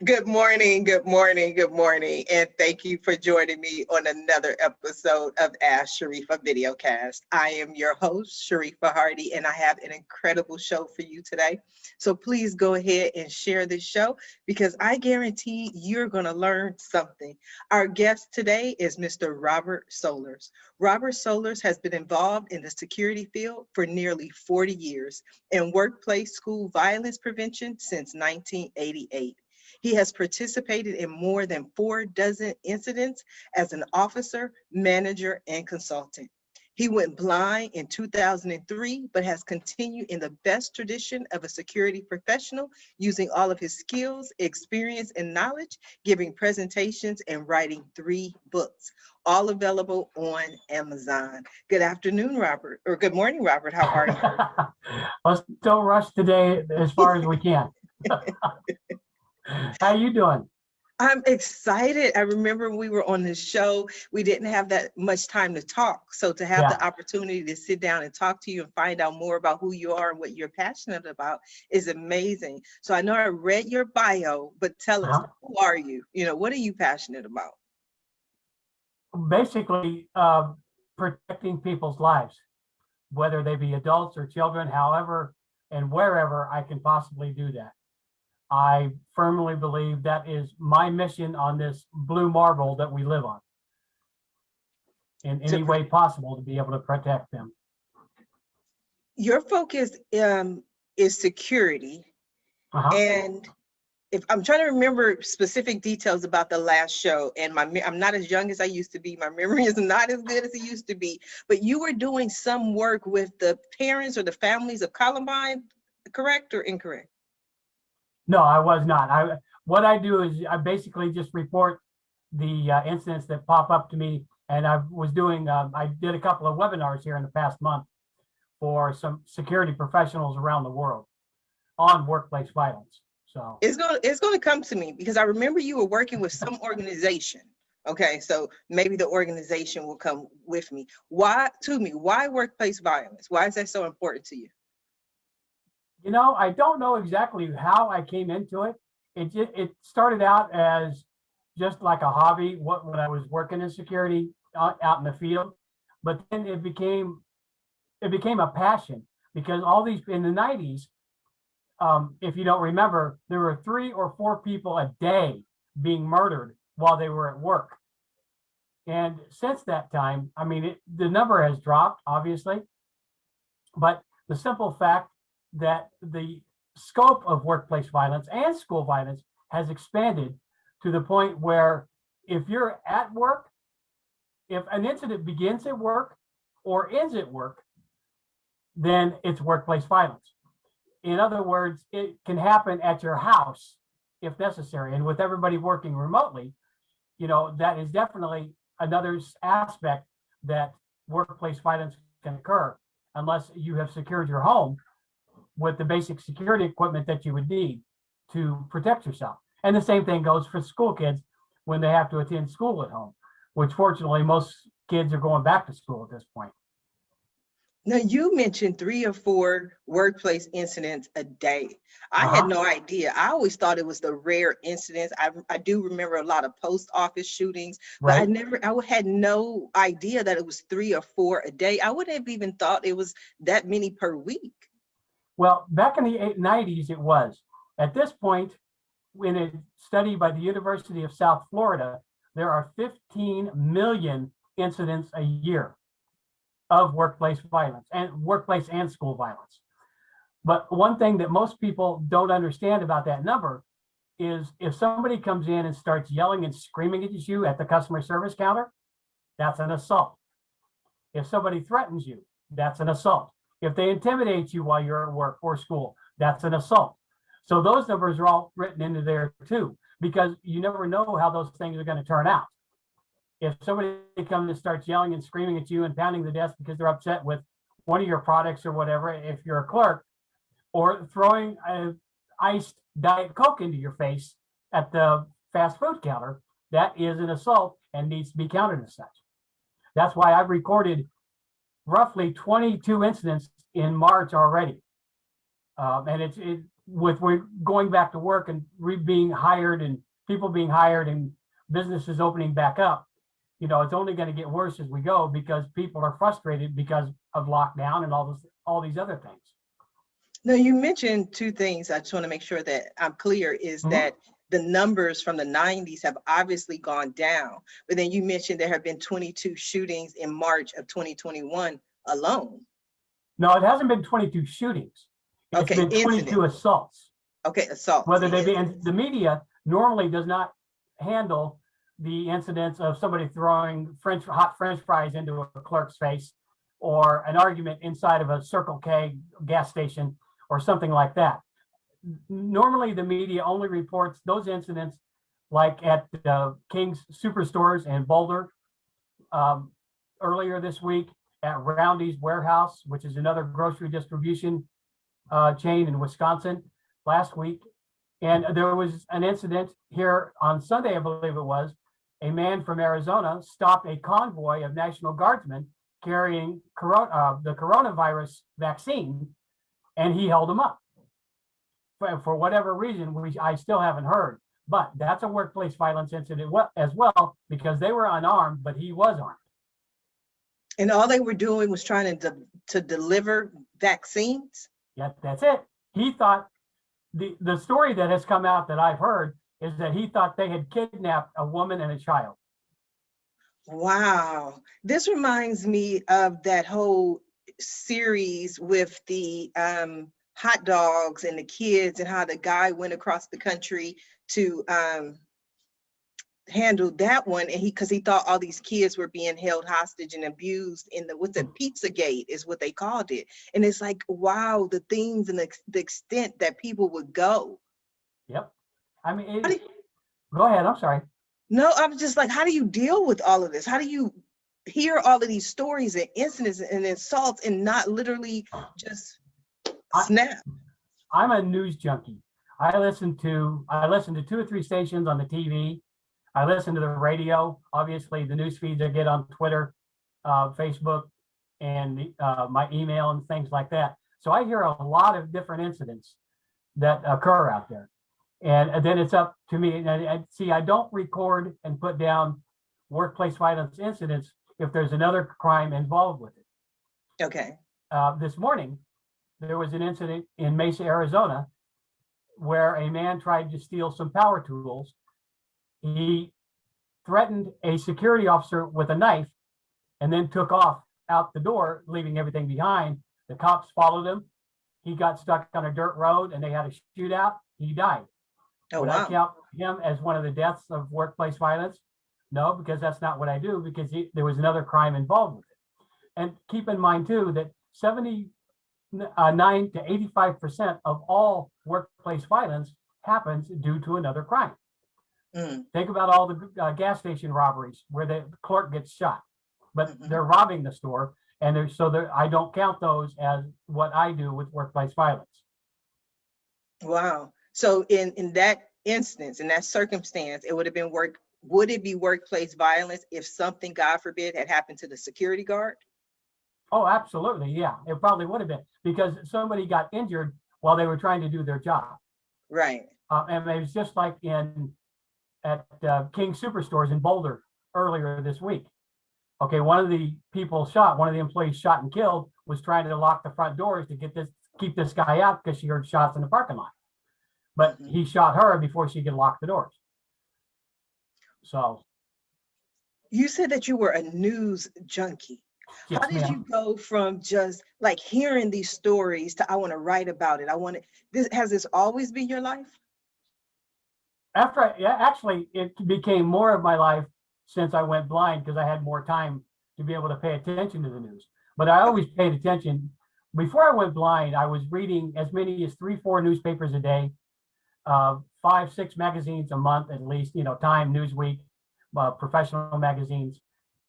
Good morning, good morning, good morning, and thank you for joining me on another episode of Ask Sharifah Videocast. I am your host, Sharifah Hardie, and I have an incredible show for you today. So please go ahead and share this show because I guarantee you're going to learn something. Our guest today is Mr. Robert Sollars. Robert Sollars has been involved in the security field for nearly 40 years and workplace school violence prevention since 1988. He has participated in more than 4 dozen incidents as an officer, manager, and consultant. He went blind in 2003, but has continued in the best tradition of a security professional, using all of his skills, experience, and knowledge, giving presentations and writing 3 books, all available on Amazon. Good afternoon, Robert, or good morning, Robert. How are you? Let's don't rush today as far as we can. How you doing? I'm excited. I remember we were on this show. We didn't have that much time to talk. So to have the opportunity to sit down and talk to you and find out more about who you are and what you're passionate about is amazing. So I know I read your bio, but tell us, who are you? What are you passionate about? Basically, protecting people's lives, whether they be adults or children, however and wherever I can possibly do that. I firmly believe that is my mission on this blue marble that we live on, in any way possible, to be able to protect them. Your focus is security. And if I'm trying to remember specific details about the last show, and I'm not as young as I used to be. My memory is not as good as it used to be, but you were doing some work with the parents or the families of Columbine, correct or incorrect? No, I was not. What I do is I basically just report the incidents that pop up to me, and I did a couple of webinars here in the past month for some security professionals around the world on workplace violence. So it's going to come to me because I remember you were working with some organization. Okay, so maybe the organization will come with me. Why workplace violence? Why is that so important to you? I don't know exactly how I came into it. It started out as just like a hobby when I was working in security out in the field, but then it became a passion because all these in the 90s, if you don't remember, there were 3 or 4 people a day being murdered while they were at work. And since that time, I mean, the number has dropped, obviously, but the simple fact that the scope of workplace violence and school violence has expanded to the point where if you're at work, if an incident begins at work or ends at work, then it's workplace violence. In other words, it can happen at your house if necessary. And with everybody working remotely, that is definitely another aspect that workplace violence can occur unless you have secured your home with the basic security equipment that you would need to protect yourself. And the same thing goes for school kids when they have to attend school at home, which fortunately most kids are going back to school at this point. Now, you mentioned 3 or 4 workplace incidents a day. I had no idea. I always thought it was the rare incidents. I do remember a lot of post office shootings, but I had no idea that it was 3 or 4 a day. I wouldn't have even thought it was that many per week. Well, back in the 90s, it was. At this point, in a study by the University of South Florida, there are 15 million incidents a year of workplace violence and workplace and school violence. But one thing that most people don't understand about that number is if somebody comes in and starts yelling and screaming at you at the customer service counter, that's an assault. If somebody threatens you, that's an assault. If they intimidate you while you're at work or school, that's an assault. So those numbers are all written into there too, because you never know how those things are going to turn out. If somebody comes and starts yelling and screaming at you and pounding the desk because they're upset with one of your products or whatever, if you're a clerk, or throwing an iced Diet Coke into your face at the fast food counter, that is an assault and needs to be counted as such. That's why I've recorded roughly 22 incidents in March already. And with going back to work and being hired and people being hired and businesses opening back up, it's only going to get worse as we go because people are frustrated because of lockdown and all these other things. Now, you mentioned two things. I just want to make sure that I'm clear, is that the numbers from the 90s have obviously gone down, but then you mentioned there have been 22 shootings in March of 2021 alone. No, it hasn't been 22 shootings. It's been 22 assaults. Okay, assaults. Whether they be, and the media normally does not handle the incidents of somebody throwing hot French fries into a clerk's face, or an argument inside of a Circle K gas station, or something like that. Normally, the media only reports those incidents, like at King's Superstores in Boulder earlier this week, at Roundy's Warehouse, which is another grocery distribution chain in Wisconsin, last week. And there was an incident here on Sunday, I believe it was. A man from Arizona stopped a convoy of National Guardsmen carrying the coronavirus vaccine, and he held them up. For whatever reason, I still haven't heard. But that's a workplace violence incident as well, because they were unarmed, but he was armed. And all they were doing was trying to deliver vaccines? Yeah, that's it. He thought, the story that has come out that I've heard is that he thought they had kidnapped a woman and a child. Wow. This reminds me of that whole series with the hot dogs and the kids, and how the guy went across the country to handle that one, and because he thought all these kids were being held hostage and abused in the Pizzagate is what they called it. And it's like, wow, the things and the extent that people would go. Yep. I mean, go ahead. I'm sorry. No, I'm just like, how do you deal with all of this? How do you hear all of these stories and incidents and assaults and not literally just snap? I'm a news junkie. I listen to 2 or 3 stations on the TV. I listen to the radio, obviously the news feeds I get on Twitter, Facebook, and my email and things like that. So I hear a lot of different incidents that occur out there. And then it's up to me. And see, I don't record and put down workplace violence incidents if there's another crime involved with it. Okay. This morning, there was an incident in Mesa, Arizona, where a man tried to steal some power tools. He threatened a security officer with a knife and then took off out the door, leaving everything behind. The cops followed him. He got stuck on a dirt road and they had a shootout. He died. Oh, Would wow. I count him as one of the deaths of workplace violence? No, because that's not what I do, because there was another crime involved with it. And keep in mind too, that 79 to 85% of all workplace violence happens due to another crime. Think about all the gas station robberies where the clerk gets shot, but they're robbing the store, and I don't count those as what I do with workplace violence. Wow. So in that instance, in that circumstance, it would have been would it be workplace violence if something, God forbid, had happened to the security guard? Oh, absolutely. Yeah, it probably would have been, because somebody got injured while they were trying to do their job. Right. And it was just like at King Superstores in Boulder earlier this week. Okay, one of the employees shot and killed was trying to lock the front doors to keep this guy out because she heard shots in the parking lot. But he shot her before she could lock the doors. So. You said that you were a news junkie. Yes, how did ma'am. you go from just like hearing these stories to I want to write about it? Has this always been your life? Actually, it became more of my life since I went blind, because I had more time to be able to pay attention to the news. But I always paid attention. Before I went blind, I was reading as many as 3-4 newspapers a day, 5-6 magazines a month at least, Time, Newsweek, professional magazines,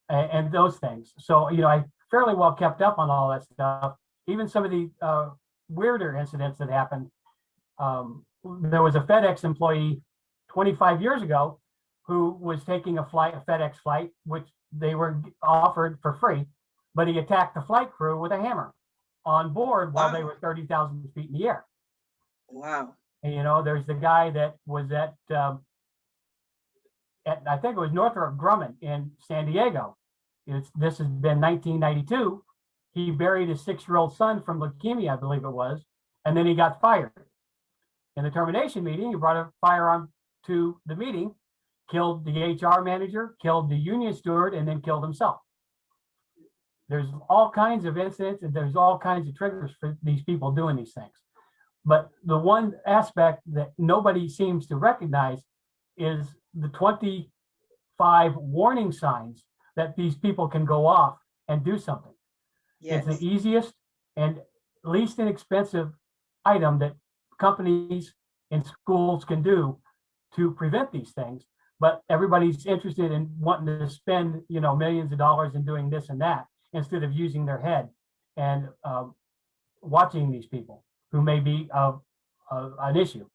and those things. So, I fairly well kept up on all that stuff. Even some of the weirder incidents that happened. There was a FedEx employee 25 years ago who was taking a FedEx flight, which they were offered for free, but he attacked the flight crew with a hammer on board while they were 30,000 feet in the air. Wow. And, you know, there's the guy that was at I think it was Northrop Grumman in San Diego. This has been 1992. He buried his 6-year-old son from leukemia, I believe it was, and then he got fired. In the termination meeting, he brought a firearm to the meeting, killed the HR manager, killed the union steward, and then killed himself. There's all kinds of incidents, and there's all kinds of triggers for these people doing these things. But the one aspect that nobody seems to recognize is the 25 warning signs that these people can go off and do something. Yes. It's the easiest and least inexpensive item that companies and schools can do to prevent these things. But everybody's interested in wanting to spend, you know, millions of dollars in doing this and that instead of using their head and watching these people who may be an issue.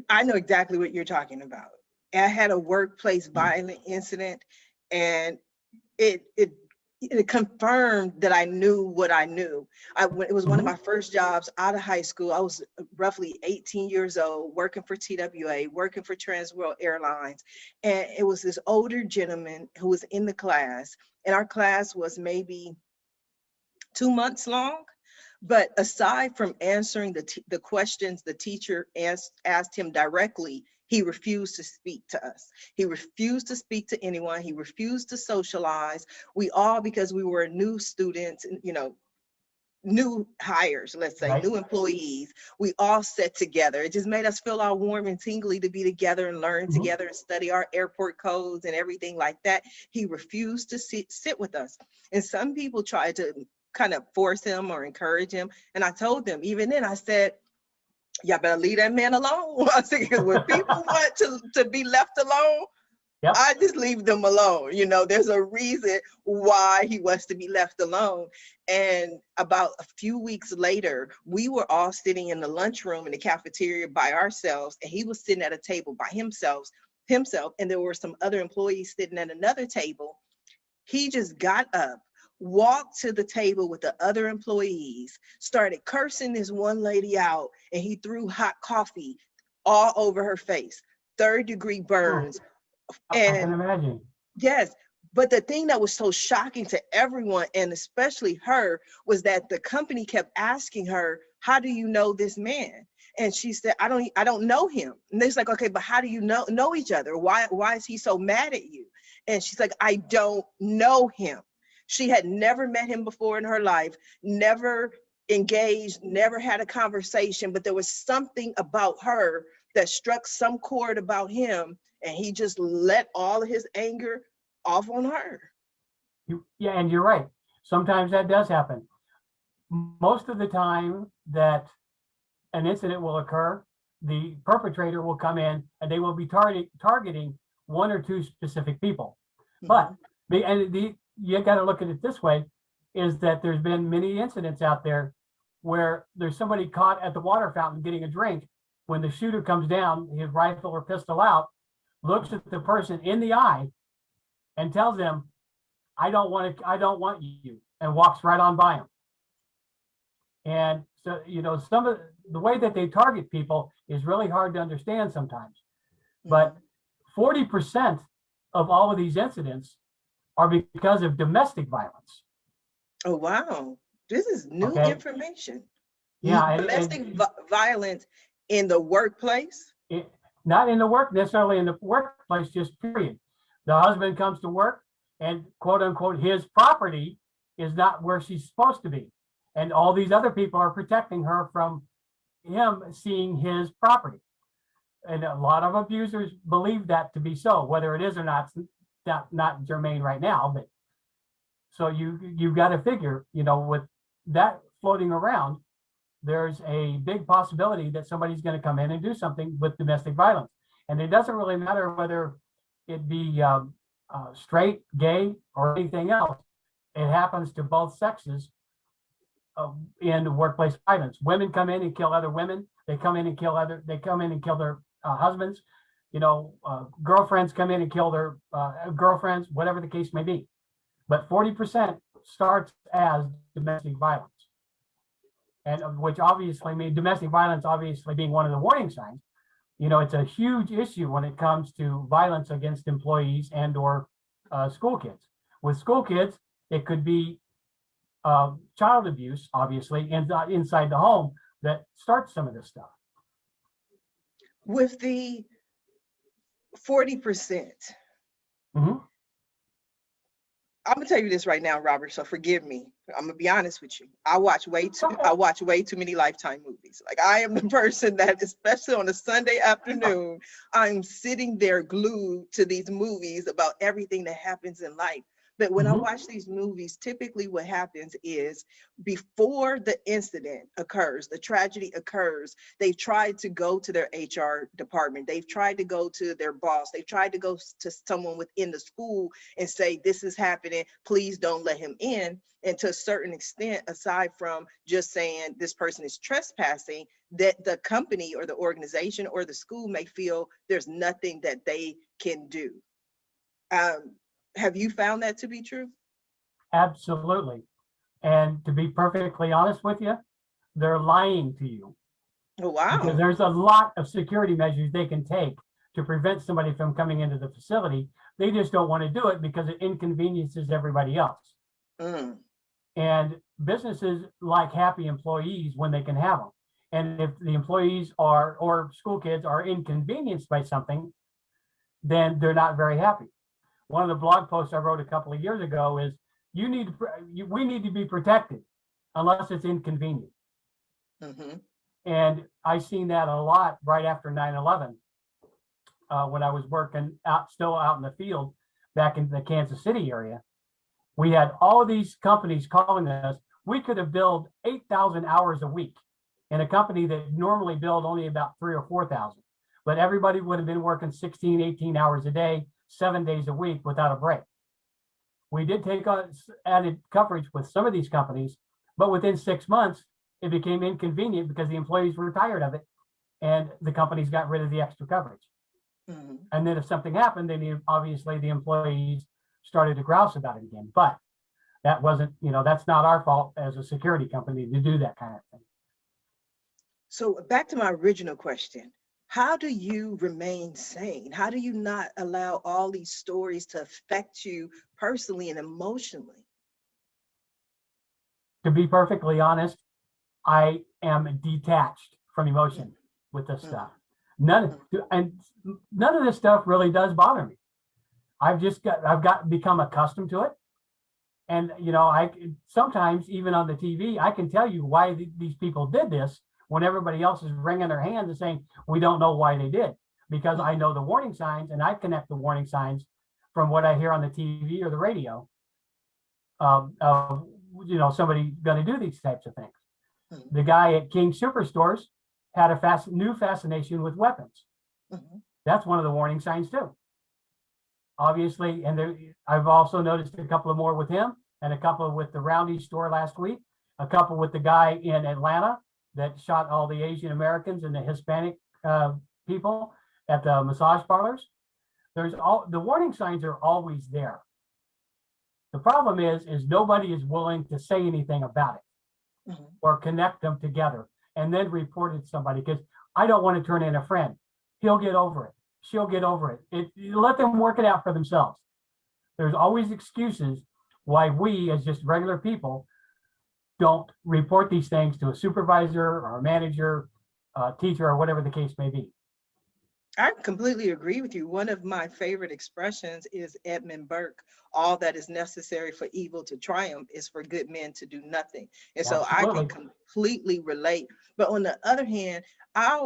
I know exactly what you're talking about. I had a workplace violent incident, and it confirmed that I knew what I knew. It was one of my first jobs out of high school. I was roughly 18 years old, working for TWA, working for Trans World Airlines. And it was this older gentleman who was in the class, and our class was maybe 2 months long. But aside from answering the questions the teacher asked him directly, he refused to speak to us. He refused to speak to anyone. He refused to socialize. We all, because we were new students, you know, new hires, let's say, new employees, we all sat together. It just made us feel all warm and tingly to be together and learn together and study our airport codes and everything like that. He refused to sit with us. And some people tried to kind of force him or encourage him. And I told them, even then, I said, y'all better leave that man alone. I said, because when people want to be left alone, I just leave them alone. You know, there's a reason why he wants to be left alone. And about a few weeks later, we were all sitting in the lunchroom in the cafeteria by ourselves, and he was sitting at a table by himself, and there were some other employees sitting at another table. He just got up, walked to the table with the other employees, started cursing this one lady out, and he threw hot coffee all over her face, 3rd-degree burns. And I can imagine. Yes, but the thing that was so shocking to everyone, and especially her, was that the company kept asking her, how do you know this man? And she said, I don't know him. And they're like, okay, but how do you know each other? Why is he so mad at you? And she's like, I don't know him. She had never met him before in her life, never engaged, never had a conversation, but there was something about her that struck some chord about him, and he just let all of his anger off on her. Yeah, and you're right. Sometimes that does happen. Most of the time that an incident will occur, the perpetrator will come in and they will be targeting 1 or 2 specific people. But you got to look at it this way, is that there's been many incidents out there where there's somebody caught at the water fountain getting a drink. When the shooter comes down, his rifle or pistol out, looks at the person in the eye and tells them, I don't want you, and walks right on by him. And so, you know, some of the way that they target people is really hard to understand sometimes. But 40% of all of these incidents are because of domestic violence. Oh, wow. This is new information. Yeah. Domestic violence in the workplace? Not necessarily in the workplace, just period. The husband comes to work and quote unquote, his property is not where she's supposed to be. And all these other people are protecting her from him seeing his property. And a lot of abusers believe that to be so, whether it is or not, not germane right now. But so you've got to figure, you know, with that floating around, there's a big possibility that somebody's going to come in and do something with domestic violence. And it doesn't really matter whether it be straight, gay, or anything else. It happens to both sexes in workplace violence. Women come in and kill other women. They come in and kill their husbands. You know, girlfriends come in and kill their girlfriends, whatever the case may be. But 40% starts as domestic violence. and which obviously means domestic violence obviously being one of the warning signs. You know, it's a huge issue when it comes to violence against employees and or school kids. With school kids, it could be child abuse, obviously, inside the home that starts some of this stuff. With the 40%, Mhm. I'm gonna tell you this right now, Robert, so forgive me. I'm gonna be honest with you. I watch way too many Lifetime movies. Like, I am the person that, especially on a Sunday afternoon, I'm sitting there glued to these movies about everything that happens in life. But when I watch these movies, typically what happens is before the incident occurs, the tragedy occurs, they've tried to go to their HR department. They've tried to go to their boss. They've tried to go to someone within the school and say, this is happening, please don't let him in. And to a certain extent, aside from just saying this person is trespassing, that the company or the organization or the school may feel there's nothing that they can do. Have you found that to be true? Absolutely. And to be perfectly honest with you, they're lying to you. Oh, wow. Because there's a lot of security measures they can take to prevent somebody from coming into the facility. They just don't want to do it because it inconveniences everybody else. And businesses like happy employees when they can have them. And if the employees are, or school kids are inconvenienced by something, then they're not very happy. One of the blog posts I wrote a couple of years ago is, we need to be protected unless it's inconvenient. And I seen that a lot right after 9/11, when I was working still out in the field back in the Kansas City area. We had all of these companies calling us. We could have billed 8,000 hours a week in a company that normally billed only about 3,000 or 4,000. But everybody would have been working 16, 18 hours a day, 7 days a week without a break. We did take on added coverage with some of these companies, but within 6 months, it became inconvenient because the employees were tired of it and the companies got rid of the extra coverage. And then if something happened, then obviously the employees started to grouse about it again. But that wasn't, that's not our fault as a security company to do that kind of thing. So back to my original question. How do you remain sane? How do you not allow all these stories to affect you personally and emotionally? To be perfectly honest, I am detached from emotion with this stuff. None of this stuff really does bother me. I've become accustomed to it. And, I sometimes even on the TV, I can tell you why these people did this when everybody else is wringing their hands and saying, we don't know why they did, because I know the warning signs and I connect the warning signs from what I hear on the TV or the radio of somebody going to do these types of things. The guy at King Superstores had a new fascination with weapons. That's one of the warning signs too. Obviously, and I've also noticed a couple of more with him and a couple with the Roundy store last week, a couple with the guy in Atlanta that shot all the Asian Americans and the Hispanic people at the massage parlors. The warning signs are always there. The problem is nobody is willing to say anything about it or connect them together and then report it to somebody, because I don't want to turn in a friend. He'll get over it. She'll get over it. Let them work it out for themselves. There's always excuses why we, as just regular people, don't report these things to a supervisor or a manager, teacher, or whatever the case may be. I completely agree with you. One of my favorite expressions is Edmund Burke. All that is necessary for evil to triumph is for good men to do nothing. And so Absolutely. I can completely relate. But on the other hand, I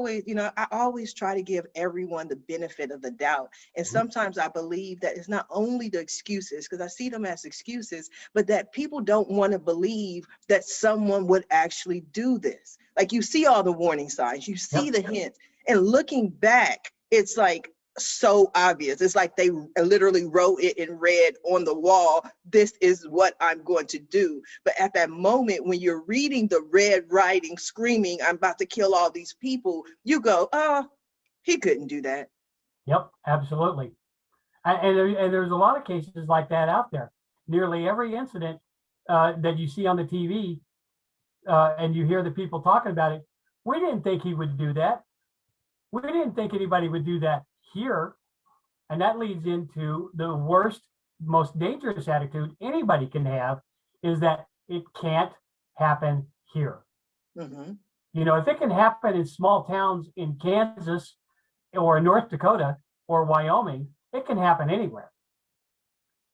always try to give everyone the benefit of the doubt. And sometimes I believe that it's not only the excuses, because I see them as excuses, but that people don't want to believe that someone would actually do this. Like, you see all the warning signs, you see the hints, and looking back, it's like so obvious. It's like they literally wrote it in red on the wall. This is what I'm going to do. But at that moment, when you're reading the red writing, screaming, I'm about to kill all these people, you go, oh, he couldn't do that. Yep, absolutely. And there's a lot of cases like that out there. Nearly every incident that you see on the TV, and you hear the people talking about it, we didn't think he would do that. We didn't think anybody would do that here. And that leads into the worst, most dangerous attitude anybody can have, is that it can't happen here. Mm-hmm. You know, if it can happen in small towns in Kansas or in North Dakota or Wyoming, it can happen anywhere.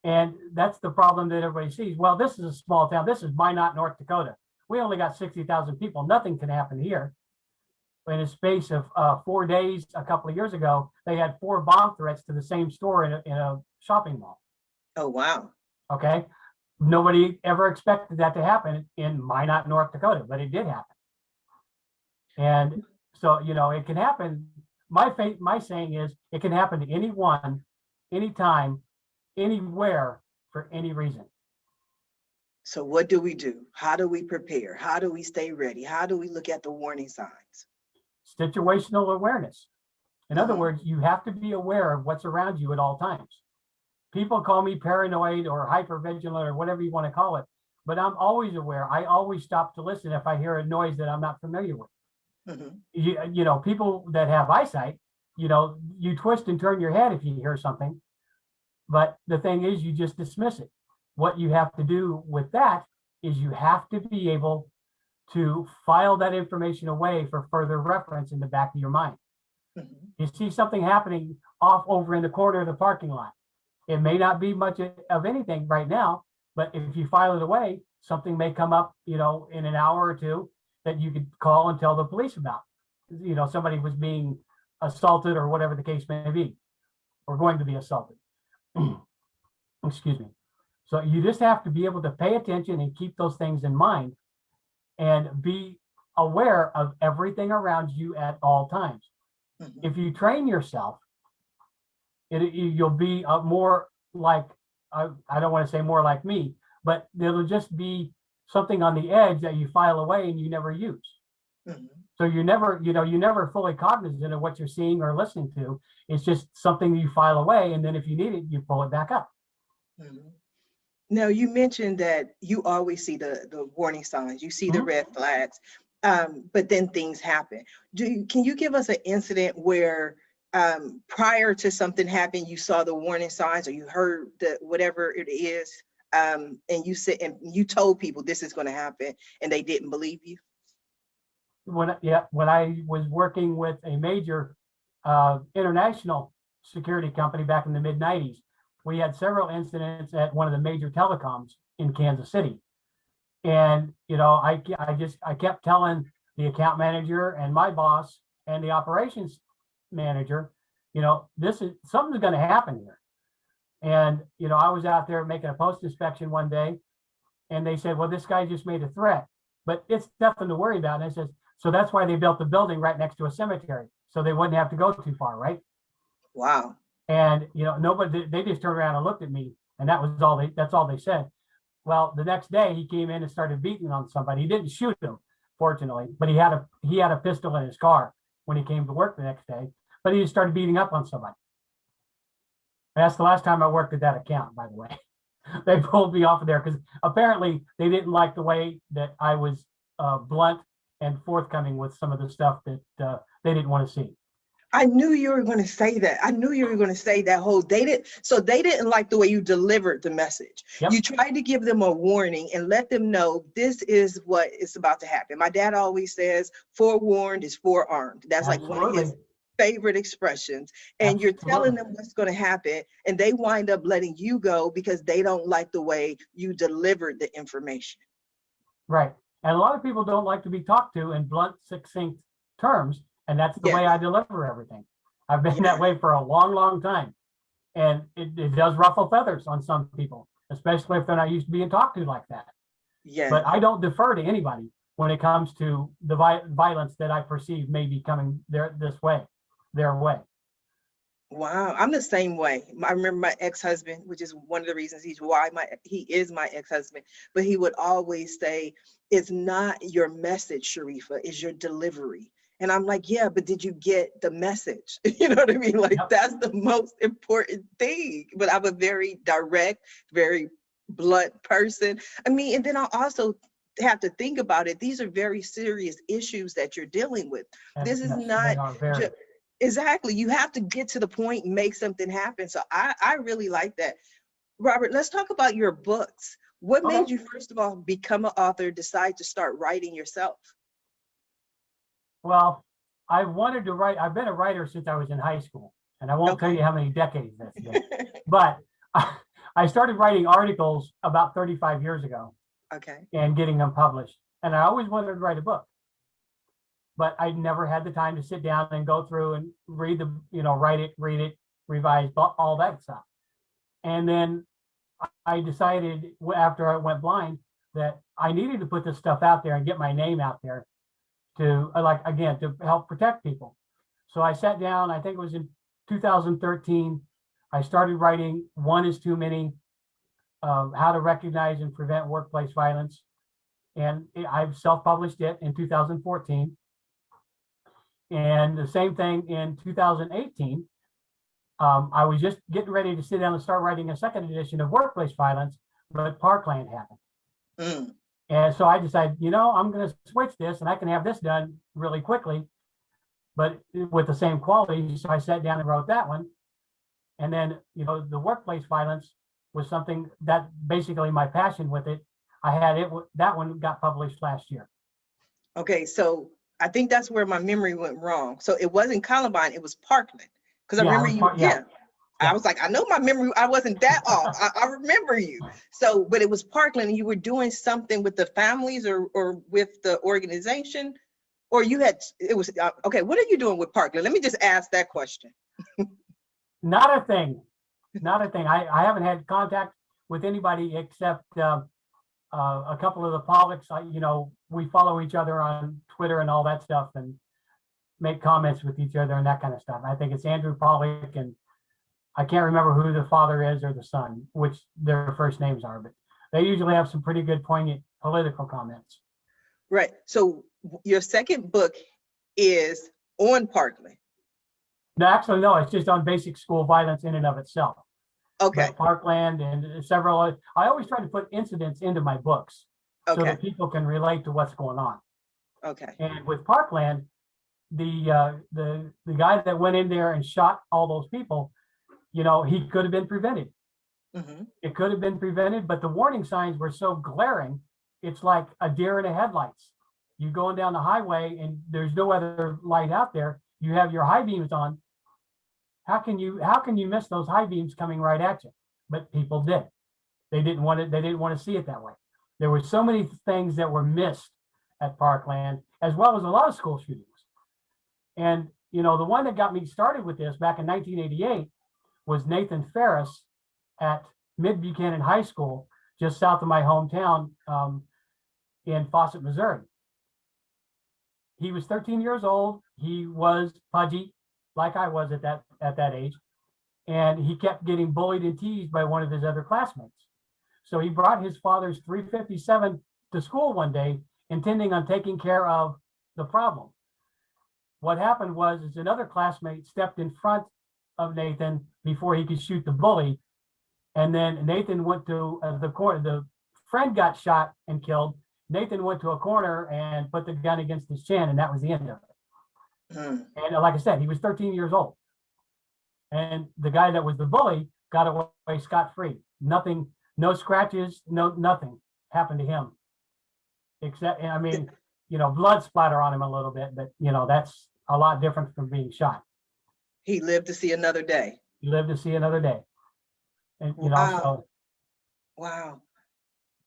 And that's the problem that everybody sees. Well, this is a small town. This is Minot, North Dakota. We only got 60,000 people. Nothing can happen here. In a space of 4 days, a couple of years ago, they had 4 bomb threats to the same store in a shopping mall. Oh, wow. Okay. Nobody ever expected that to happen in Minot, North Dakota, but it did happen. And so, you know, it can happen. My saying is, it can happen to anyone, anytime, anywhere, for any reason. So what do we do? How do we prepare? How do we stay ready? How do we look at the warning signs? Situational awareness. In other Mhm. words, you have to be aware of what's around you at all times. People call me paranoid or hypervigilant or whatever you want to call it, but I'm always aware. I always stop to listen if I hear a noise that I'm not familiar with. Mhm. You know, people that have eyesight, you know, you twist and turn your head if you hear something, but the thing is, you just dismiss it. What you have to do with that is you have to be able to file that information away for further reference in the back of your mind. Mhm. You see something happening off over in the corner of the parking lot. It may not be much of anything right now, but if you file it away, something may come up, you know, in an hour or two that you could call and tell the police about. You know, somebody was being assaulted or whatever the case may be, or going to be assaulted. Excuse me. So you just have to be able to pay attention and keep those things in mind and be aware of everything around you at all times. Mhm. If you train yourself, you'll be more like, I don't want to say more like me, but there'll just be something on the edge that you file away and you never use. Mhm. So you're never fully cognizant of what you're seeing or listening to. It's just something you file away, and then if you need it, you pull it back up. Mhm. Now, you mentioned that you always see the warning signs, you see the Mhm. red flags, but then things happen. Can you give us an incident where prior to something happening, you saw the warning signs or you heard the whatever it is, and you said and you told people this is going to happen and they didn't believe you? When I was working with a major international security company back in the mid 90s, we had several incidents at one of the major telecoms in Kansas City. And, you know, I kept telling the account manager and my boss and the operations manager, you know, something's going to happen here. And, you know, I was out there making a post inspection one day and they said, well, this guy just made a threat, but it's nothing to worry about. And I said, so that's why they built the building right next to a cemetery, so they wouldn't have to go too far, right? Wow. And, you know, they just turned around and looked at me, and that's all they said. Well, the next day he came in and started beating on somebody. He didn't shoot him, fortunately, but he had a pistol in his car when he came to work the next day, but he just started beating up on somebody. That's the last time I worked at that account, by the way. They pulled me off of there because apparently they didn't like the way that I was blunt and forthcoming with some of the stuff that they didn't want to see. I knew you were going to say that. I knew you were going to say that whole they didn't like the way you delivered the message. Yep. You tried to give them a warning and let them know this is what is about to happen. My dad always says, forewarned is forearmed. That's like one of his favorite expressions. And you're telling them what's going to happen, and they wind up letting you go because they don't like the way you delivered the information. Right. And a lot of people don't like to be talked to in blunt, succinct terms. And that's the way I deliver everything. I've been that way for a long, long time. And it does ruffle feathers on some people, especially if they're not used to being talked to like that. Yeah. But I don't defer to anybody when it comes to the violence that I perceive may be coming their way. Wow, I'm the same way. I remember my ex-husband, which is one of the reasons he is my ex-husband, but he would always say, it's not your message, Sharifah, it's your delivery. And I'm like, yeah, but did you get the message? You know what I mean? Like, that's the most important thing. But I'm a very direct, very blunt person. I mean, and then I also have to think about it, these are very serious issues that you're dealing with. This is not just, exactly, you have to get to the point and make something happen. So I really like that. Robert, let's talk about your books. What made you, first of all, become an author, decide to start writing yourself? Well, I wanted to write. I've been a writer since I was in high school, and I won't tell you how many decades that's been. But I started writing articles about 35 years ago. Okay. And getting them published. And I always wanted to write a book, but I never had the time to sit down and go through and read the, write it, read it, revise, all that stuff. And then I decided after I went blind that I needed to put this stuff out there and get my name out there to, to help protect people. So I sat down, I think it was in 2013, I started writing One is Too Many, How to Recognize and Prevent Workplace Violence. And I've self-published it in 2014. And the same thing in 2018. I was just getting ready to sit down and start writing a second edition of Workplace Violence, but Parkland happened. And so I decided, I'm going to switch this and I can have this done really quickly, but with the same quality. So I sat down and wrote that one. And then, the Workplace Violence was something that basically my passion with it. I had it, that one got published last year. Okay, so I think that's where my memory went wrong. So it wasn't Columbine, it was Parkland. Because I remember you, I was like, I know my memory, I wasn't that off. I remember you. So, but it was Parkland, and you were doing something with the families or with the organization, or you had, it was, okay, what are you doing with Parkland? Let me just ask that question. Not a thing. Not a thing. I haven't had contact with anybody except a couple of the Pollocks. We follow each other on Twitter and all that stuff and make comments with each other and that kind of stuff. I think it's Andrew Pollock, and I can't remember who the father is or the son, which their first names are, but they usually have some pretty good poignant political comments. Right. So your second book is on Parkland. No, actually, no, it's just on basic school violence in and of itself. Okay. But Parkland and several, I always try to put incidents into my books so that people can relate to what's going on. Okay. And with Parkland, the guy that went in there and shot all those people, he could have been prevented. It could have been prevented, but the warning signs were so glaring, it's like a deer in the headlights. You're going down the highway and there's no other light out there. You have your high beams on. How can you miss those high beams coming right at you? But people did. They didn't want to see it that way. There were so many things that were missed at Parkland, as well as a lot of school shootings. And the one that got me started with this back in 1988 was Nathan Ferris at Mid Buchanan High School, just south of my hometown in Fawcett, Missouri. He was 13 years old. He was pudgy, like I was at that age, and he kept getting bullied and teased by one of his other classmates. So he brought his father's 357 to school one day, intending on taking care of the problem. What happened was another classmate stepped in front of Nathan before he could shoot the bully, and then Nathan went to the corner. The friend got shot and killed. Nathan went to a corner and put the gun against his chin, and that was the end of it. And like I said, he was 13 years old. And the guy that was the bully got away scot-free. Nothing, no scratches, nothing happened to him. Except, blood splatter on him a little bit, but that's a lot different from being shot. He lived to see another day. He lived to see another day. And wow.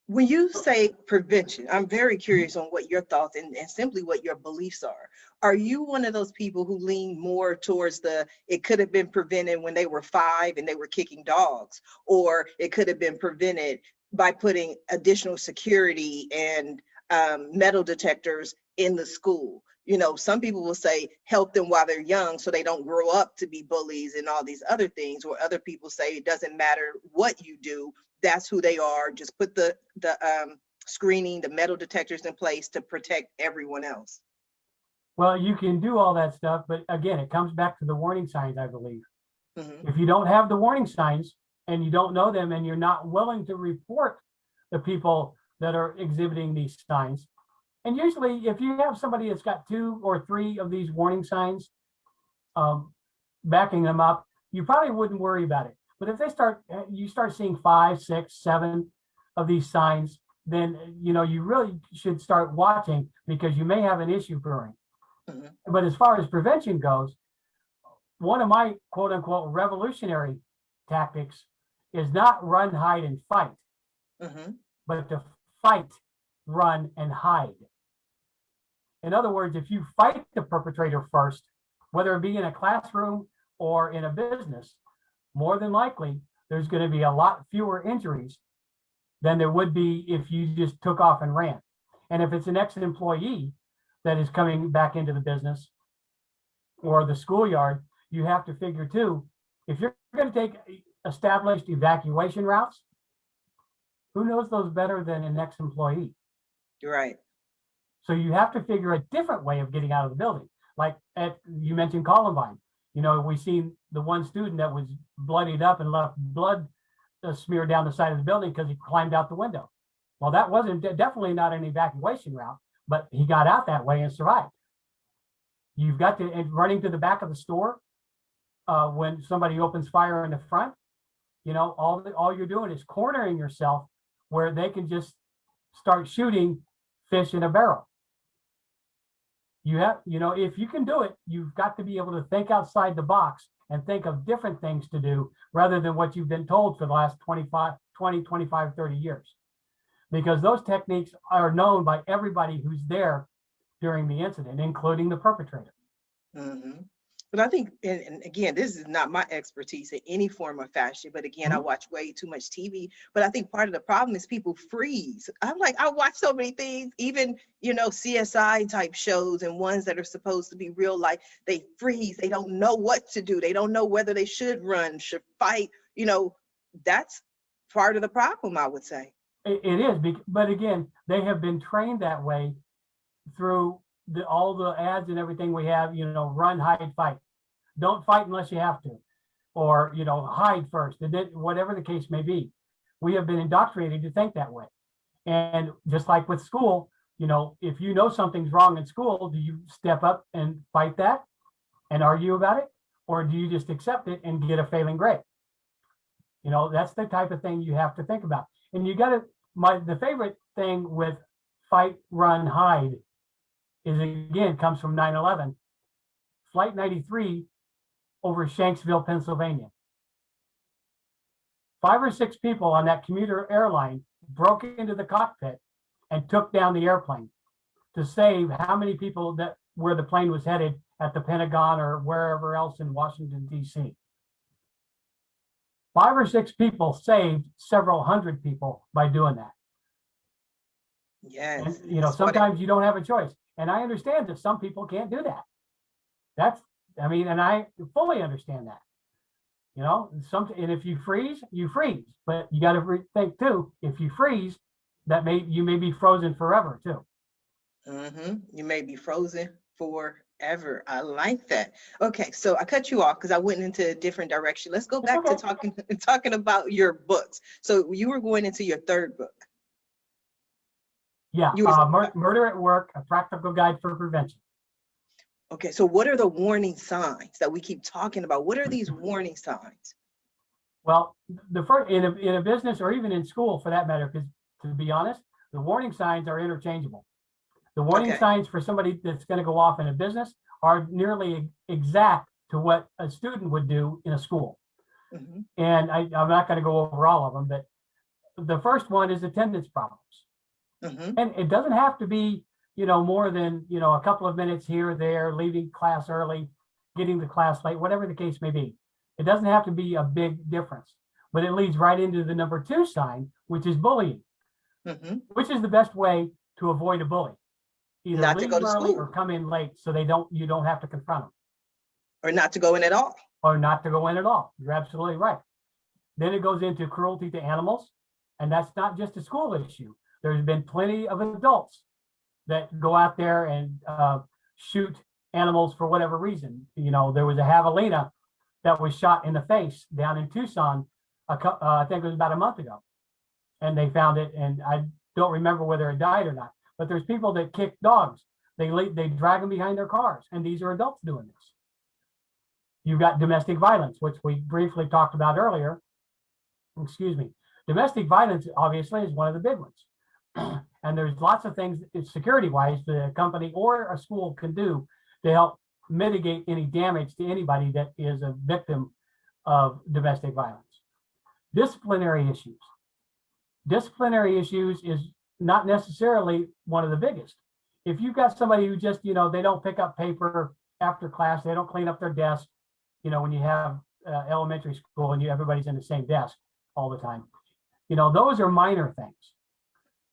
When you say prevention, I'm very curious on what your thoughts and simply what your beliefs are. Are you one of those people who lean more towards it could have been prevented when they were 5 and they were kicking dogs, or it could have been prevented by putting additional security and metal detectors in the school? Some people will say help them while they're young so they don't grow up to be bullies and all these other things, or other people say it doesn't matter what you do, that's who they are. Just put the screening, the metal detectors in place to protect everyone else. Well, you can do all that stuff, but again, it comes back to the warning signs, I believe. If you don't have the warning signs and you don't know them and you're not willing to report the people that are exhibiting these signs. And usually if you have somebody that's got 2 or 3 of these warning signs backing them up, you probably wouldn't worry about it. But if you start seeing 5, 6, 7 of these signs, then you really should start watching, because you may have an issue brewing. Mm-hmm. But as far as prevention goes, one of my quote unquote revolutionary tactics is not run, hide, and fight, Mm-hmm. but to fight, run, and hide. In other words, if you fight the perpetrator first, whether it be in a classroom or in a business, more than likely, there's going to be a lot fewer injuries than there would be if you just took off and ran. And if it's an ex-employee that is coming back into the business or the schoolyard, you have to figure too, if you're going to take established evacuation routes, who knows those better than an ex-employee? You're right. So you have to figure a different way of getting out of the building. Like you mentioned Columbine. We seen the one student that was bloodied up and left blood smeared down the side of the building because he climbed out the window. Well, that wasn't definitely not an evacuation route, but he got out that way and survived. You've got to, and running to the back of the store when somebody opens fire in the front, all you're doing is cornering yourself where they can just start shooting fish in a barrel. If you can do it, you've got to be able to think outside the box and think of different things to do rather than what you've been told for the last 20, 25, 30 years. Because those techniques are known by everybody who's there during the incident, including the perpetrator. Mm-hmm. But I think, and again, this is not my expertise in any form or fashion, but again, I watch way too much TV. But I think part of the problem is people freeze. I'm like, I watch so many things, even, CSI type shows and ones that are supposed to be real life, they freeze. They don't know what to do. They don't know whether they should run, should fight. That's part of the problem, I would say. It is, but again, they have been trained that way through all the ads and everything we have, run, hide, fight. Don't fight unless you have to, or, hide first, and then whatever the case may be. We have been indoctrinated to think that way. And just like with school, if you know something's wrong in school, do you step up and fight that and argue about it? Or do you just accept it and get a failing grade? That's the type of thing you have to think about. And you got to, the favorite thing with fight, run, hide is, again, comes from 9/11. Flight 93 over Shanksville, Pennsylvania. 5 or 6 people on that commuter airline broke into the cockpit and took down the airplane to save how many people where the plane was headed at the Pentagon or wherever else in Washington, D.C. 5 or 6 people saved several hundred people by doing that. Yes. And, sometimes you don't have a choice. And I understand that some people can't do that. And I fully understand that. And if you freeze, you freeze. But you got to think too, if you freeze, you may be frozen forever too. Mm-hmm. You may be frozen forever. I like that. Okay, so I cut you off because I went into a different direction. Let's go back to talking about your books. So you were going into your 3rd book. Yeah, Murder at Work, A Practical Guide for Prevention. Okay, so what are the warning signs that we keep talking about? What are these warning signs? Well, the first in a business or even in school for that matter, because to be honest, the warning signs are interchangeable. The warning signs for somebody that's going to go off in a business are nearly exact to what a student would do in a school. Mm-hmm. And I'm not going to go over all of them, but the first one is attendance problems. Mm-hmm. And it doesn't have to be, more than, a couple of minutes here or there, leaving class early, getting to class late, whatever the case may be. It doesn't have to be a big difference, but it leads right into the number 2 sign, which is bullying, mm-hmm. which is the best way to avoid a bully. Either not leave to go to early school or come in late so you don't have to confront them. Or not to go in at all. Or not to go in at all. You're absolutely right. Then it goes into cruelty to animals, and that's not just a school issue. There's been plenty of adults that go out there and shoot animals for whatever reason. There was a javelina that was shot in the face down in Tucson, I think it was about a month ago. And they found it, and I don't remember whether it died or not. But there's people that kick dogs. They drag them behind their cars, and these are adults doing this. You've got domestic violence, which we briefly talked about earlier. Excuse me. Domestic violence, obviously, is one of the big ones. And there's lots of things security-wise that a company or a school can do to help mitigate any damage to anybody that is a victim of domestic violence. Disciplinary issues. Disciplinary issues is not necessarily one of the biggest. If you've got somebody who just, they don't pick up paper after class, they don't clean up their desk, when you have elementary school and everybody's in the same desk all the time, those are minor things.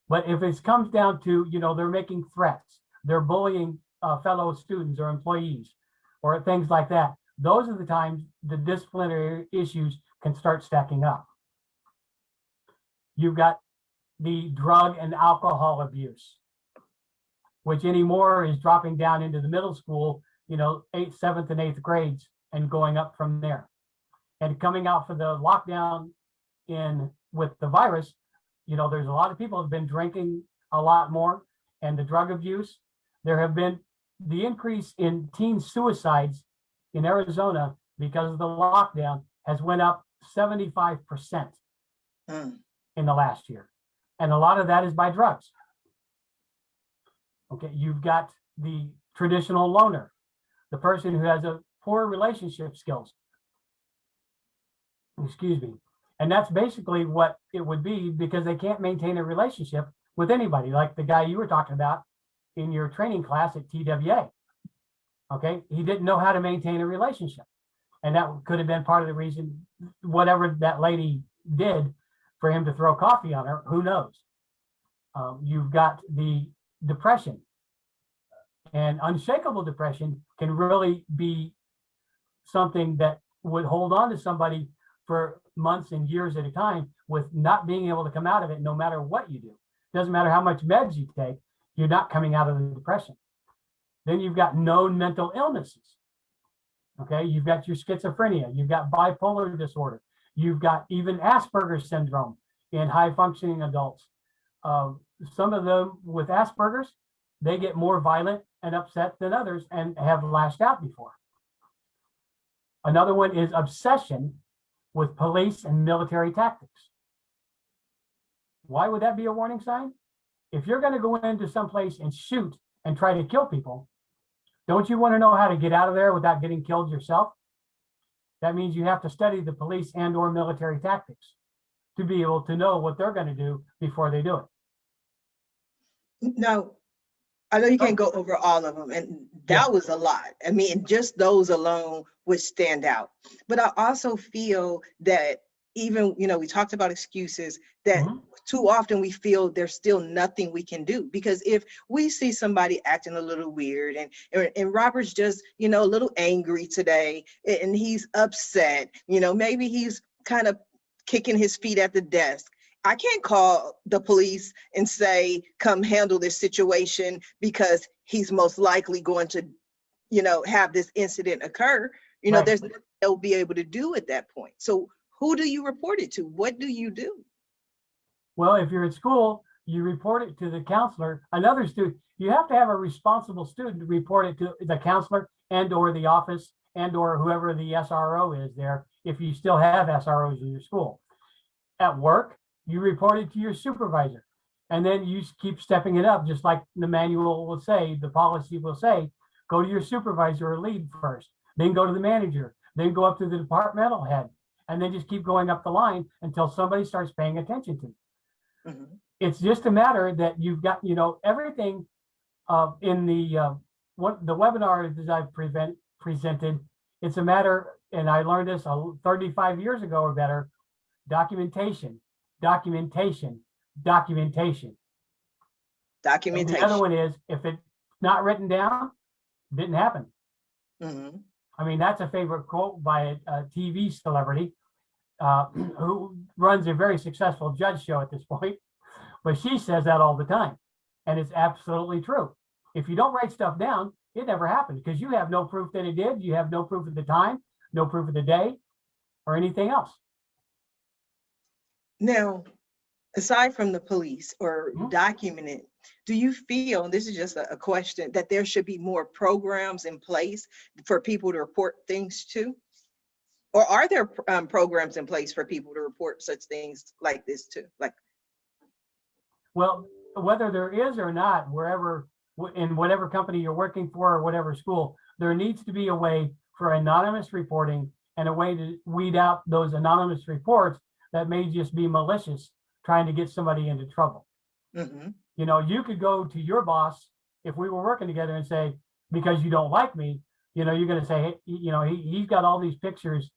But if it comes down to, they're making threats, they're bullying fellow students or employees or things like that, those are the times the disciplinary issues can start stacking up. You've got the drug and alcohol abuse, which anymore is dropping down into the middle school, 8th, 7th, and 8th grades and going up from there. And coming out for the lockdown with the virus, there's a lot of people have been drinking a lot more, and the drug abuse. There have been the increase in teen suicides in Arizona because of the lockdown has went up 75% in the last year. And a lot of that is by drugs. Okay, you've got the traditional loner, the person who has a poor relationship skills. Excuse me. And that's basically what it would be, because they can't maintain a relationship with anybody, like the guy you were talking about in your training class at TWA. Okay, he didn't know how to maintain a relationship. And that could have been part of the reason, whatever that lady did for him to throw coffee on her, who knows? You've got the depression. And unshakable depression can really be something that would hold on to somebody for months and years at a time with not being able to come out of it no matter what you do. Doesn't matter how much meds you take, you're not coming out of the depression. Then you've got known mental illnesses. Okay, you've got your schizophrenia, you've got bipolar disorder, you've got even Asperger's syndrome in high functioning adults. Some of them with Asperger's, they get more violent and upset than others and have lashed out before. Another one is obsession with police and military tactics. Why would that be a warning sign? If you're going to go into someplace and shoot and try to kill people, don't you want to know how to get out of there without getting killed yourself? That means you have to study the police and or military tactics to be able to know what they're going to do before they do it. Now, I know you can't go over all of them, and that was a lot. I mean, just those alone would stand out. But I also feel that even, we talked about excuses, that too often we feel there's still nothing we can do. Because if we see somebody acting a little weird and Robert's just, a little angry today and he's upset, maybe he's kind of kicking his feet at the desk. I can't call the police and say, come handle this situation, because he's most likely going to, have this incident occur. Right. There's nothing they'll be able to do at that point. So who do you report it to? What do you do? Well, if you're at school, you report it to the counselor. Another student, you have to have a responsible student to report it to the counselor and or the office and or whoever the SRO is there, if you still have SROs in your school. At work, you report it to your supervisor, and then you keep stepping it up, just like the manual will say, the policy will say, go to your supervisor or lead first, then go to the manager, then go up to the departmental head, and then just keep going up the line until somebody starts paying attention to you. It's just a matter that you've got, everything in the webinar that I've presented, it's a matter, and I learned this 35 years ago or better, documentation. And the other one is, if it's not written down, it didn't happen. I mean, that's a favorite quote by a TV celebrity who runs a very successful judge show at this point, but she says that all the time, and it's absolutely true. If you don't write stuff down, it never happened, because you have no proof that it did. You have no proof of the time, no proof of the day, or anything else. Now, aside from the police or Mhm. documented, do you feel, and this is just a question, that there should be more programs in place for people to report things to? Or are there programs in place for people to report such things like this too? Like, Well, whether there is or not, wherever, in whatever company you're working for or whatever school, there needs to be a way for anonymous reporting and a way to weed out those anonymous reports that may just be malicious, trying to get somebody into trouble. mm-hmm, You know, you could go to your boss if we were working together and say, because you don't like me, you know, you're going to say, hey, you know, he's got all these pictures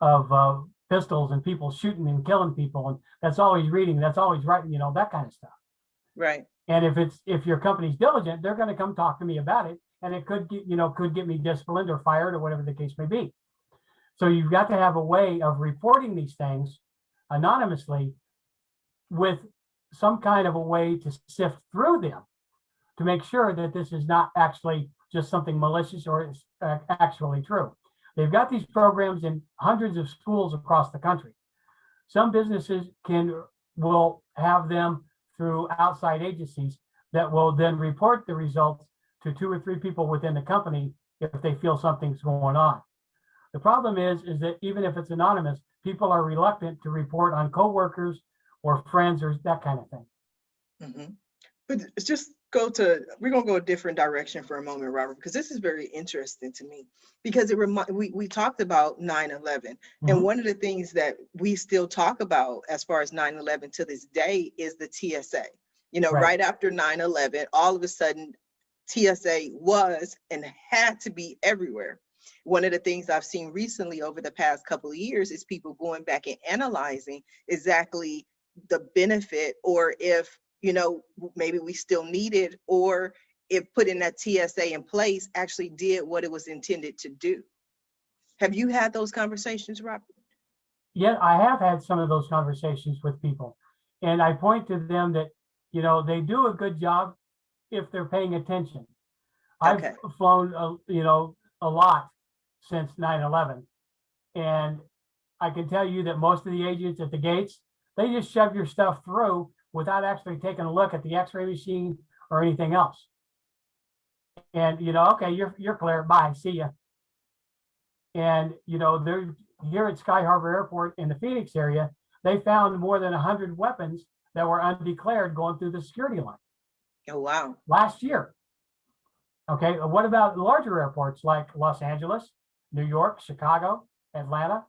of pistols and people shooting and killing people, and that's all he's reading, that's all he's writing, you know, that kind of stuff. right. And if your company's diligent, they're going to come talk to me about it, and it could get, you know, could get me disciplined or fired or whatever the case may be. So you've got to have a way of reporting these things anonymously with some kind of a way to sift through them to make sure that this is not actually just something malicious or is actually true. They've got these programs in hundreds of schools across the country. Some businesses will have them through outside agencies that will then report the results to 2 or 3 people within the company if they feel something's going on. The problem is that even if it's anonymous, people are reluctant to report on coworkers or friends or that kind of thing. Mm-hmm. But it's just we're going to go a different direction for a moment, Robert, because this is very interesting to me, because we talked about 9/11, and one of the things that we still talk about as far as 9/11 to this day is the TSA. You know, right after 9/11, all of a sudden TSA was and had to be everywhere. One of the things I've seen recently over the past couple of years is people going back and analyzing exactly the benefit, or if, you know, maybe we still need it, or if putting that TSA in place actually did what it was intended to do. Have you had those conversations, Robert? Yeah, I have had some of those conversations with people, and I point to them that, you know, they do a good job if they're paying attention. I've flown, you know, a lot since 9/11, and I can tell you that most of the agents at the gates, they just shove your stuff through without actually taking a look at the x-ray machine or anything else. And, you know, okay, you're clear, bye, see ya. And, you know, they're here at Sky Harbor Airport in the Phoenix area, they found more than 100 weapons that were undeclared going through the security line. Oh, wow. Last year. Okay, what about larger airports like Los Angeles, New York, Chicago, Atlanta?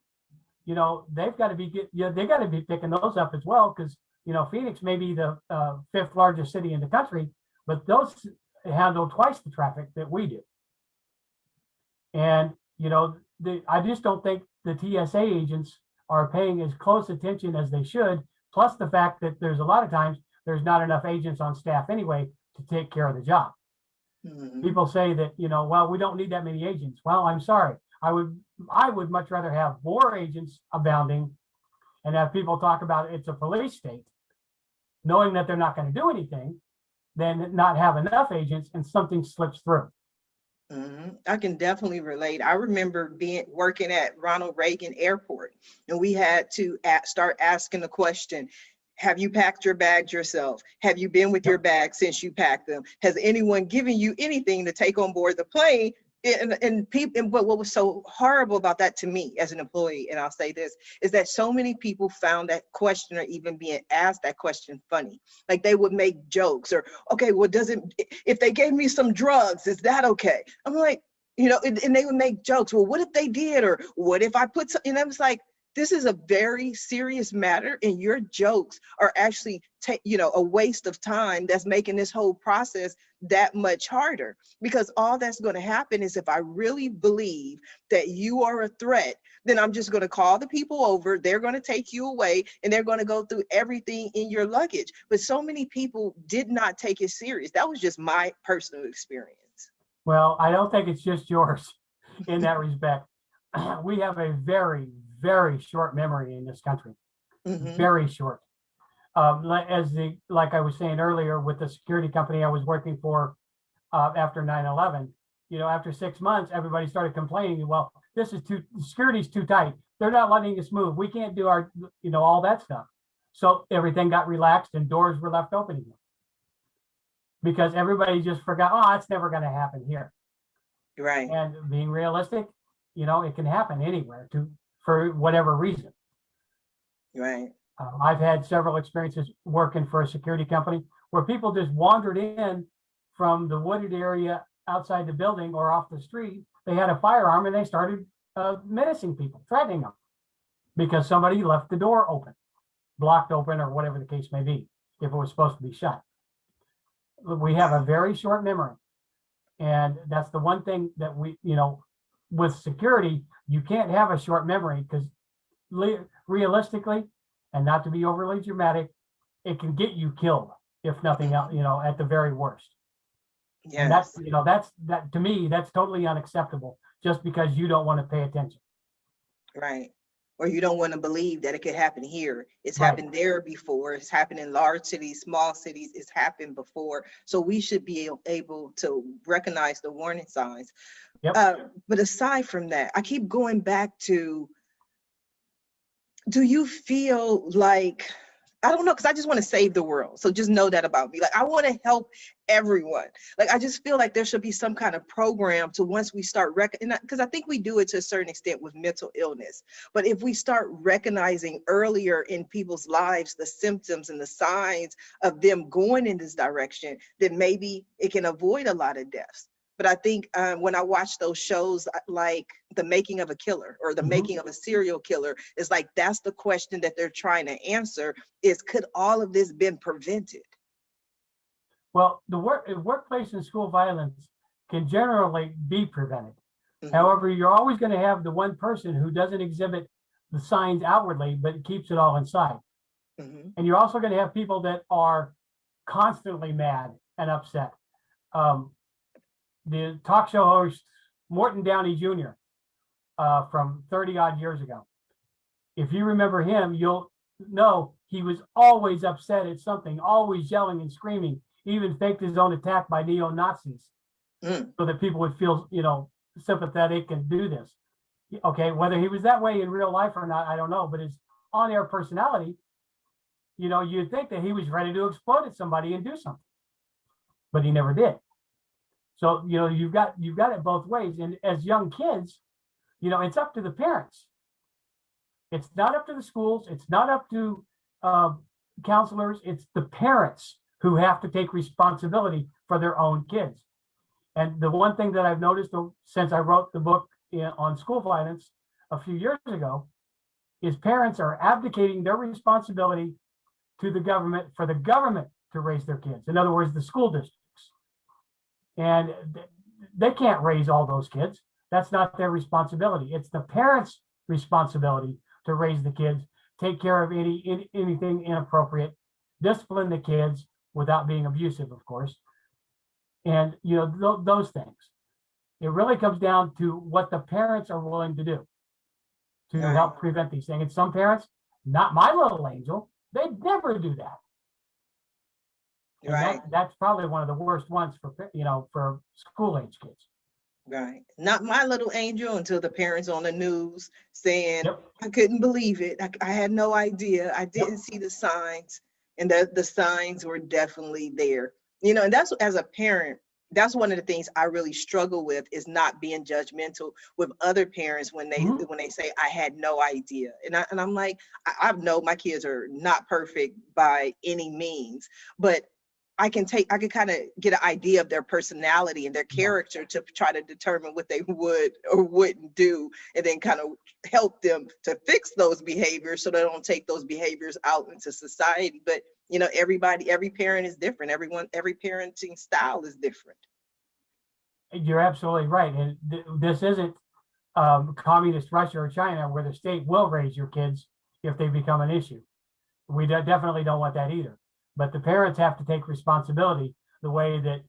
You know, they've got to be they got to be picking those up as well, because, you know, Phoenix may be the 5th largest city in the country, but those handle twice the traffic that we do. And, you know, I just don't think the TSA agents are paying as close attention as they should. Plus the fact that there's a lot of times there's not enough agents on staff anyway to take care of the job. Mm-hmm. People say that, you know, well, we don't need that many agents. Well, I'm sorry. I would much rather have more agents abounding and have people talk about it's a police state, knowing that they're not going to do anything, than not have enough agents and something slips through. Mm-hmm. I can definitely relate. I remember working at Ronald Reagan Airport, and we had to start asking the question, have you packed your bags yourself? Have you been with your bags since you packed them? Has anyone given you anything to take on board the plane? And what was so horrible about that to me as an employee, and I'll say this, is that so many people found that question, or even being asked that question, funny. Like they would make jokes, or, okay, well, if they gave me some drugs, is that okay? I'm like, you know, and they would make jokes. Well, what if they did? Or what if I put some, and I was like, this is a very serious matter, and your jokes are actually, you know, a waste of time that's making this whole process that much harder. Because all that's going to happen is, if I really believe that you are a threat, then I'm just going to call the people over, they're going to take you away, and they're going to go through everything in your luggage. But so many people did not take it serious. That was just my personal experience. Well, I don't think it's just yours in that respect. We have a very, very short memory in this country. Mm-hmm. Very short. Like I was saying earlier, with the security company I was working for after 9/11, you know, after 6 months, everybody started complaining, well, security's too tight. They're not letting us move. We can't do our, you know, all that stuff. So everything got relaxed and doors were left open again. Because everybody just forgot, oh, it's never going to happen here. Right. And being realistic, it can happen anywhere for whatever reason. Right. I've had several experiences working for a security company where people just wandered in from the wooded area outside the building or off the street. They had a firearm and they started menacing people, threatening them because somebody left the door open, blocked open, or whatever the case may be, if it was supposed to be shut. We have a very short memory. And that's the one thing that with security, you can't have a short memory because realistically, and not to be overly dramatic, it can get you killed if nothing else, at the very worst. Yeah. And that to me, that's totally unacceptable just because you don't want to pay attention. Right. Or you don't want to believe that it could happen here. It's Right. happened there before. It's happened in large cities, small cities. It's happened before. So we should be able to recognize the warning signs. Yep. But aside from that, I keep going back to, do you feel like, I don't know, because I just want to save the world. So just know that about me. Like, I want to help everyone. Like, I just feel like there should be some kind of program to, once we start because I think we do it to a certain extent with mental illness. But if we start recognizing earlier in people's lives the symptoms and the signs of them going in this direction, then maybe it can avoid a lot of deaths. But I think when I watch those shows like The Making of a Killer or The Making of a Serial Killer, it's like that's the question that they're trying to answer is, could all of this been prevented? Well, the workplace and school violence can generally be prevented. However, you're always going to have the one person who doesn't exhibit the signs outwardly, but keeps it all inside. And you're also going to have people that are constantly mad and upset. The talk show host, Morton Downey Jr. From 30 odd years ago. If you remember him, you'll know he was always upset at something, always yelling and screaming, even faked his own attack by neo-Nazis so that people would feel, sympathetic and do this. Okay, whether he was that way in real life or not, I don't know, but his on-air personality, you'd think that he was ready to explode at somebody and do something, but he never did. So, you've got it both ways. And as young kids, it's up to the parents. It's not up to the schools. It's not up to counselors. It's the parents who have to take responsibility for their own kids. And the one thing that I've noticed since I wrote the book on school violence a few years ago is parents are abdicating their responsibility to the government for the government to raise their kids. In other words, the school districts. And they can't raise all those kids. That's not their responsibility. It's the parents' responsibility to raise the kids, take care of anything inappropriate, discipline the kids without being abusive, of course. And, those things. It really comes down to what the parents are willing to do to help prevent these things. And some parents, not my little angel, they'd never do that. And that's probably one of the worst ones for school age kids. Right. Not my little angel until the parents on the news saying, I couldn't believe it. I had no idea. I didn't see the signs. And the signs were definitely there. And that's, as a parent, that's one of the things I really struggle with, is not being judgmental with other parents when they say, I had no idea. And I'm like, I know my kids are not perfect by any means, but I can kind of get an idea of their personality and their character to try to determine what they would or wouldn't do, and then kind of help them to fix those behaviors so they don't take those behaviors out into society. But every parent is different. Every parenting style is different. You're absolutely right. And this isn't communist Russia or China where the state will raise your kids if they become an issue. We definitely don't want that either. But the parents have to take responsibility the way that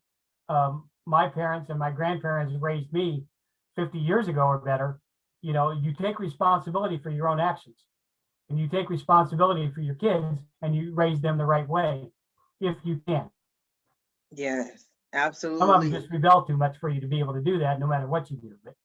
my parents and my grandparents raised me 50 years ago or better. You take responsibility for your own actions, and you take responsibility for your kids, and you raise them the right way if you can. Yes, absolutely. Some of them just rebel too much for you to be able to do that no matter what you do. But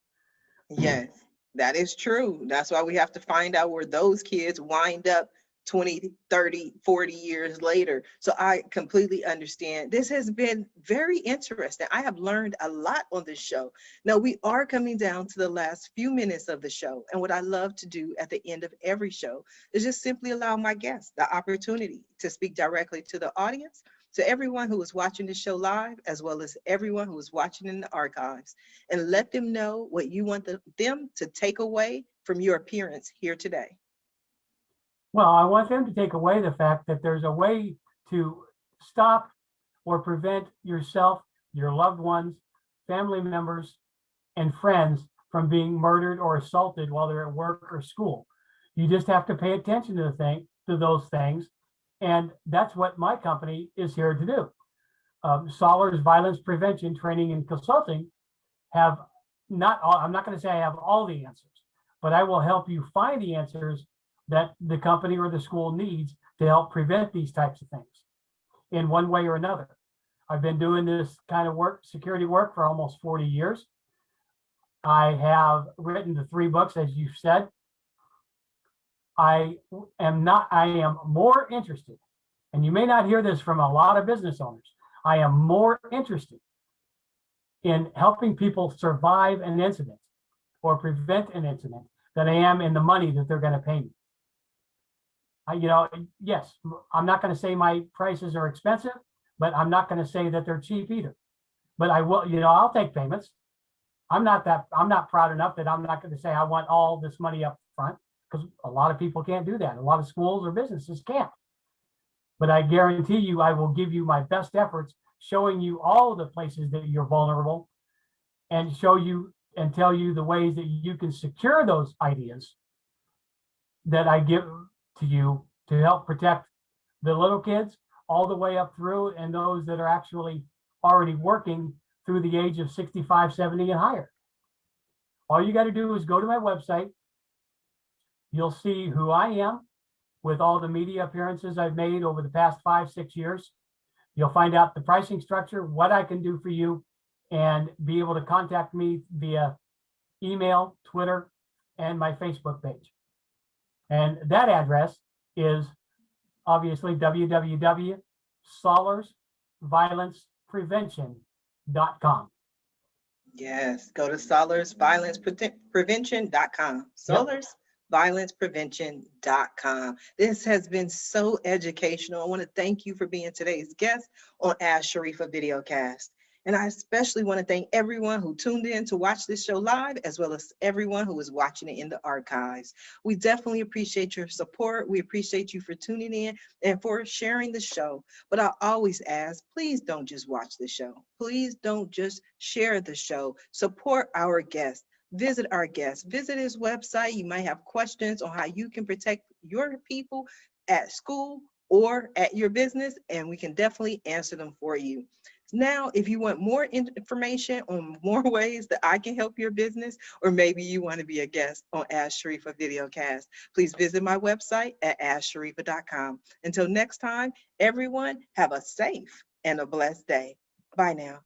yes, that is true. That's why we have to find out where those kids wind up 20, 30, 40 years later. So I completely understand. This has been very interesting. I have learned a lot on this show. Now we are coming down to the last few minutes of the show. And what I love to do at the end of every show is just simply allow my guests the opportunity to speak directly to the audience, to everyone who is watching the show live, as well as everyone who is watching in the archives, and let them know what you want them to take away from your appearance here today. Well, I want them to take away the fact that there's a way to stop or prevent yourself, your loved ones, family members, and friends from being murdered or assaulted while they're at work or school. You just have to pay attention to those things. And that's what my company is here to do. Sollars Violence Prevention Training and Consulting have not all, I'm not going to say I have all the answers, but I will help you find the answers that the company or the school needs to help prevent these types of things in one way or another. I've been doing this kind of work, security work, for almost 40 years. I have written the 3 books, as you've said. I am more interested, and you may not hear this from a lot of business owners, I am more interested in helping people survive an incident or prevent an incident than I am in the money that they're going to pay me. Yes, I'm not going to say my prices are expensive, but I'm not going to say that they're cheap either. But I will, I'll take payments. I'm not proud enough that I'm not going to say I want all this money up front, because a lot of people can't do that. A lot of schools or businesses can't. But I guarantee you, I will give you my best efforts, showing you all the places that you're vulnerable, and show you and tell you the ways that you can secure those ideas that I give to you to help protect the little kids all the way up through, and those that are actually already working through the age of 65, 70 and higher. All you got to do is go to my website. You'll see who I am with all the media appearances I've made over the past 5, 6 years. You'll find out the pricing structure, what I can do for you, and be able to contact me via email, Twitter, and my Facebook page. And that address is obviously www.sollarsviolenceprevention.com. Yes, go to sollarsviolenceprevention.com. Sollarsviolenceprevention.com. This has been so educational. I want to thank you for being today's guest on Ask Sharifah Videocast. And I especially want to thank everyone who tuned in to watch this show live, as well as everyone who is watching it in the archives. We definitely appreciate your support. We appreciate you for tuning in and for sharing the show. But I always ask, please don't just watch the show. Please don't just share the show. Support our guests. Visit our guest. Visit his website. You might have questions on how you can protect your people at school or at your business, and we can definitely answer them for you. Now, if you want more information on more ways that I can help your business, or maybe you want to be a guest on Ask Sharifah Videocast, please visit my website at AskSharifah.com. Until next time, everyone, have a safe and a blessed day. Bye now.